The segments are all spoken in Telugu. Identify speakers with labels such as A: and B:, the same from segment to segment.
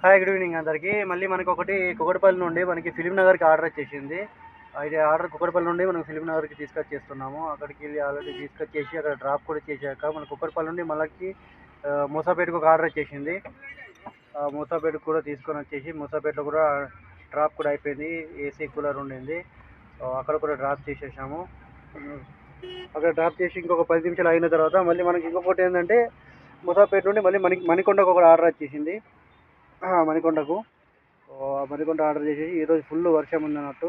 A: హాయ్, గుడ్ ఈవినింగ్ అందరికీ. మళ్ళీ మనకి ఒకటి కుకట్పల్లి నుండి మనకి ఫిలిం నగర్కి ఆర్డర్ వచ్చేసింది. అయితే ఆర్డర్ కుకట్పల్లి నుండి మనం ఫిలిం నగర్కి తీసుకొచ్చేస్తున్నాము. అక్కడికి వెళ్ళి ఆల్రెడీ తీసుకొచ్చేసి అక్కడ డ్రాప్ కూడా చేశాక మన కుకట్పల్లి నుండి మళ్ళీ మూసాపేటకు ఒక ఆర్డర్ వచ్చేసింది. మూసాపేటకు కూడా తీసుకొని వచ్చేసి మూసాపేటలో కూడా డ్రాప్ కూడా అయిపోయింది. ఏసీ కూలర్ ఉండింది, అక్కడ కూడా డ్రాప్ చేసేసాము. అక్కడ డ్రాప్ చేసి ఇంకొక 10 నిమిషాలు అయిన తర్వాత మళ్ళీ మనకి ఇంకొకటి ఏంటంటే మూసాపేట నుండి మళ్ళీ మణికొండకు ఒక ఆర్డర్ వచ్చేసింది. మణికొండకు మణికొండ ఆర్డర్ చేసేసి ఈరోజు ఫుల్ వర్షం ఉందన్నట్టు.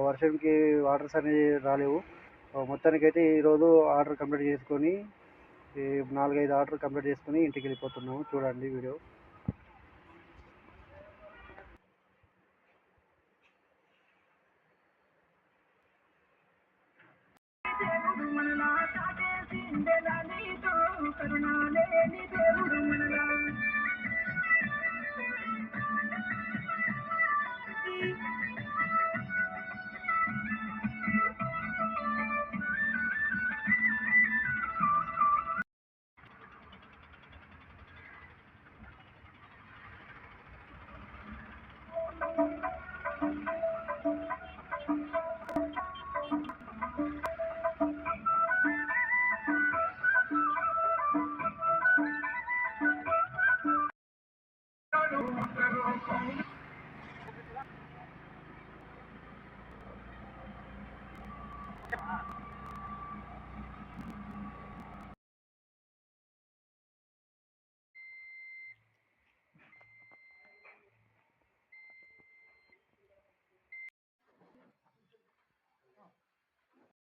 A: వర్షంకి ఆర్డర్స్ అనేవి రాలేవు. మొత్తానికైతే ఈరోజు ఆర్డర్ కంప్లీట్ చేసుకొని 4-5 ఆర్డర్ కంప్లీట్ చేసుకొని ఇంటికి వెళ్ళిపోతున్నాము. చూడండి వీడియో.